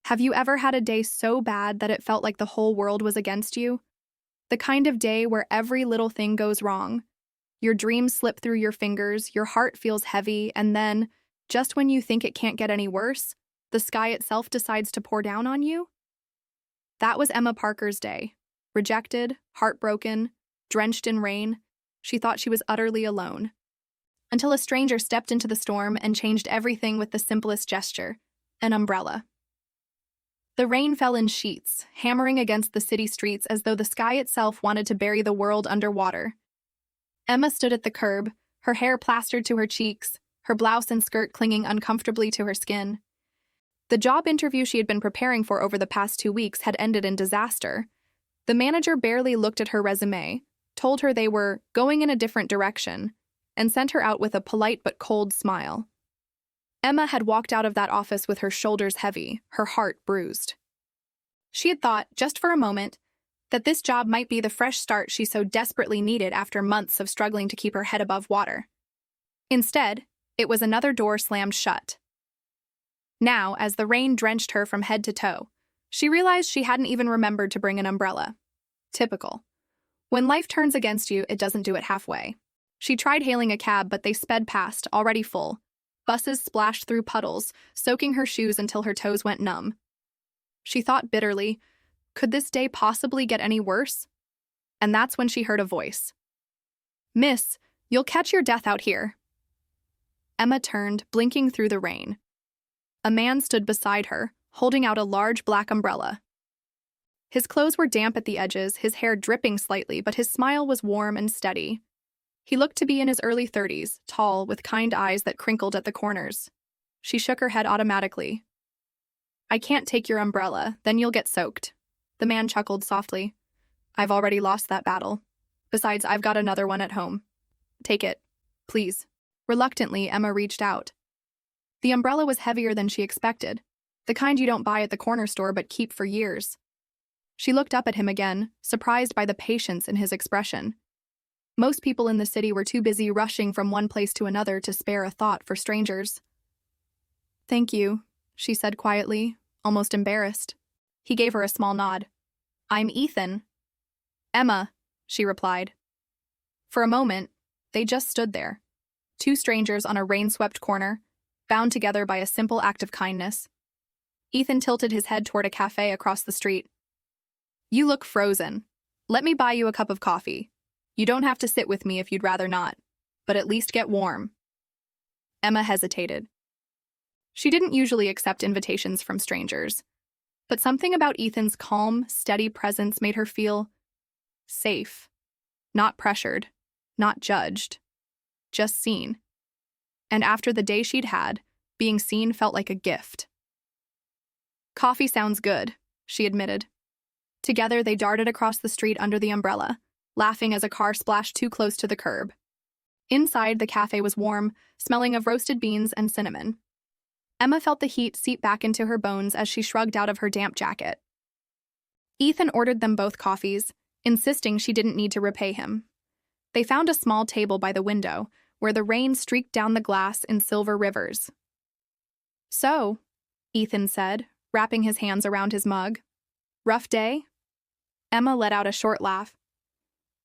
Have you ever had a day so bad that it felt like the whole world was against you? The kind of day where every little thing goes wrong. Your dreams slip through your fingers, your heart feels heavy, and then, just when you think it can't get any worse, the sky itself decides to pour down on you? That was Emma Parker's day. Rejected, heartbroken, drenched in rain, she thought she was utterly alone. Until a stranger stepped into the storm and changed everything with the simplest gesture, an umbrella. The rain fell in sheets, hammering against the city streets as though the sky itself wanted to bury the world underwater. Emma stood at the curb, her hair plastered to her cheeks, her blouse and skirt clinging uncomfortably to her skin. The job interview she had been preparing for over the past 2 weeks had ended in disaster. The manager barely looked at her resume, told her they were going in a different direction, and sent her out with a polite but cold smile. Emma had walked out of that office with her shoulders heavy, her heart bruised. She had thought, just for a moment, that this job might be the fresh start she so desperately needed after months of struggling to keep her head above water. Instead, it was another door slammed shut. Now, as the rain drenched her from head to toe, she realized she hadn't even remembered to bring an umbrella. Typical. When life turns against you, it doesn't do it halfway. She tried hailing a cab, but they sped past, already full. Buses splashed through puddles, soaking her shoes until her toes went numb. She thought bitterly, could this day possibly get any worse? And that's when she heard a voice. "Miss, you'll catch your death out here." Emma turned, blinking through the rain. A man stood beside her, holding out a large black umbrella. His clothes were damp at the edges, his hair dripping slightly, but his smile was warm and steady. He looked to be in his early 30s, tall, with kind eyes that crinkled at the corners. She shook her head automatically. "I can't take your umbrella, then you'll get soaked." The man chuckled softly. "I've already lost that battle. Besides, I've got another one at home. Take it, please." Reluctantly, Emma reached out. The umbrella was heavier than she expected, the kind you don't buy at the corner store but keep for years. She looked up at him again, surprised by the patience in his expression. Most people in the city were too busy rushing from one place to another to spare a thought for strangers. "Thank you," she said quietly, almost embarrassed. He gave her a small nod. "I'm Ethan." "Emma," she replied. For a moment, they just stood there, two strangers on a rain-swept corner, bound together by a simple act of kindness. Ethan tilted his head toward a cafe across the street. "You look frozen. Let me buy you a cup of coffee. You don't have to sit with me if you'd rather not, but at least get warm." Emma hesitated. She didn't usually accept invitations from strangers, but something about Ethan's calm, steady presence made her feel safe, not pressured, not judged, just seen. And after the day she'd had, being seen felt like a gift. "Coffee sounds good," she admitted. Together, they darted across the street under the umbrella, laughing as a car splashed too close to the curb. Inside, the cafe was warm, smelling of roasted beans and cinnamon. Emma felt the heat seep back into her bones as she shrugged out of her damp jacket. Ethan ordered them both coffees, insisting she didn't need to repay him. They found a small table by the window, where the rain streaked down the glass in silver rivers. "So," Ethan said, wrapping his hands around his mug. "Rough day?" Emma let out a short laugh.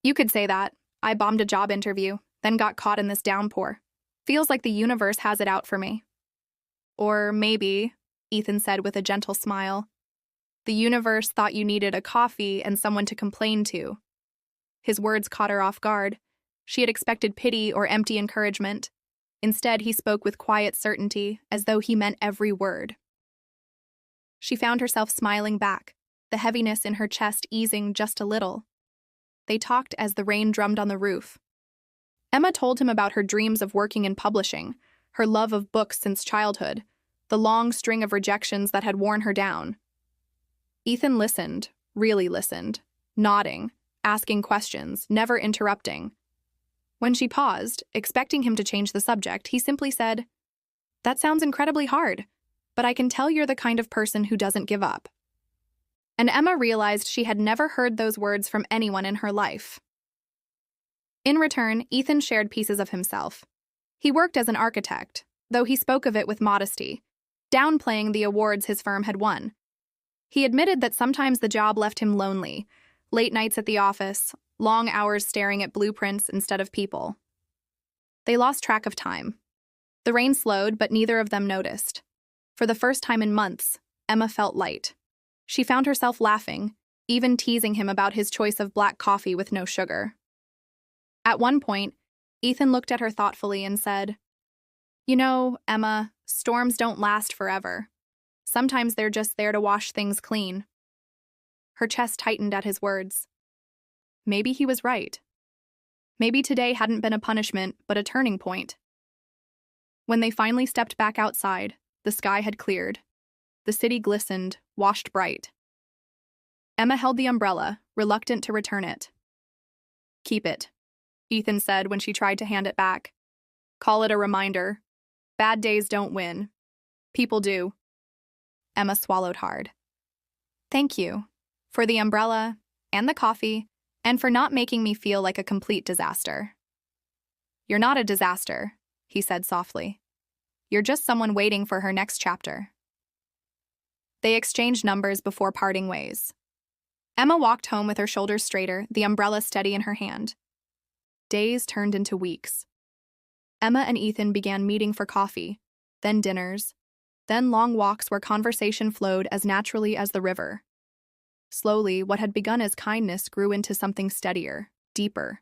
"You could say that. I bombed a job interview, then got caught in this downpour. Feels like the universe has it out for me." "Or maybe," Ethan said with a gentle smile, "the universe thought you needed a coffee and someone to complain to." His words caught her off guard. She had expected pity or empty encouragement. Instead, he spoke with quiet certainty, as though he meant every word. She found herself smiling back, the heaviness in her chest easing just a little. They talked as the rain drummed on the roof. Emma told him about her dreams of working in publishing, her love of books since childhood, the long string of rejections that had worn her down. Ethan listened, really listened, nodding, asking questions, never interrupting. When she paused, expecting him to change the subject, he simply said, "That sounds incredibly hard, but I can tell you're the kind of person who doesn't give up." And Emma realized she had never heard those words from anyone in her life. In return, Ethan shared pieces of himself. He worked as an architect, though he spoke of it with modesty, downplaying the awards his firm had won. He admitted that sometimes the job left him lonely, late nights at the office, long hours staring at blueprints instead of people. They lost track of time. The rain slowed, but neither of them noticed. For the first time in months, Emma felt light. She found herself laughing, even teasing him about his choice of black coffee with no sugar. At one point, Ethan looked at her thoughtfully and said, "You know, Emma, storms don't last forever. Sometimes they're just there to wash things clean." Her chest tightened at his words. Maybe he was right. Maybe today hadn't been a punishment, but a turning point. When they finally stepped back outside, the sky had cleared. The city glistened, washed bright. Emma held the umbrella, reluctant to return it. "Keep it," Ethan said when she tried to hand it back. "Call it a reminder. Bad days don't win. People do." Emma swallowed hard. "Thank you. For the umbrella, and the coffee, and for not making me feel like a complete disaster." "You're not a disaster," he said softly. "You're just someone waiting for her next chapter." They exchanged numbers before parting ways. Emma walked home with her shoulders straighter, the umbrella steady in her hand. Days turned into weeks. Emma and Ethan began meeting for coffee, then dinners, then long walks where conversation flowed as naturally as the river. Slowly, what had begun as kindness grew into something steadier, deeper.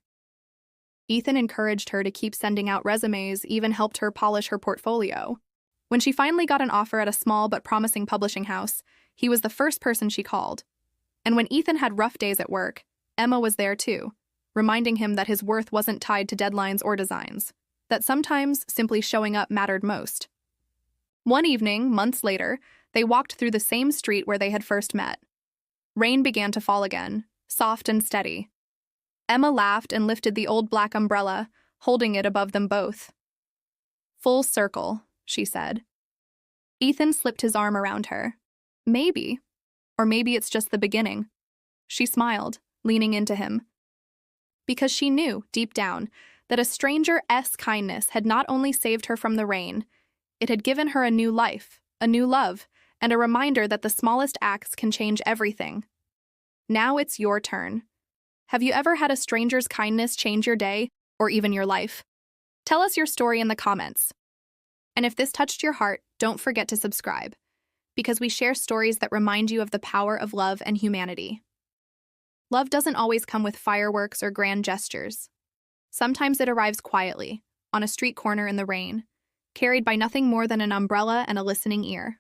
Ethan encouraged her to keep sending out resumes, even helped her polish her portfolio. When she finally got an offer at a small but promising publishing house, he was the first person she called. And when Ethan had rough days at work, Emma was there too, reminding him that his worth wasn't tied to deadlines or designs, that sometimes simply showing up mattered most. One evening, months later, they walked through the same street where they had first met. Rain began to fall again, soft and steady. Emma laughed and lifted the old black umbrella, holding it above them both. "Full circle," she said. Ethan slipped his arm around her. "Maybe. Or maybe it's just the beginning." She smiled, leaning into him. Because she knew, deep down, that a stranger's kindness had not only saved her from the rain, it had given her a new life, a new love, and a reminder that the smallest acts can change everything. Now it's your turn. Have you ever had a stranger's kindness change your day, or even your life? Tell us your story in the comments. And if this touched your heart, don't forget to subscribe, because we share stories that remind you of the power of love and humanity. Love doesn't always come with fireworks or grand gestures. Sometimes it arrives quietly, on a street corner in the rain, carried by nothing more than an umbrella and a listening ear.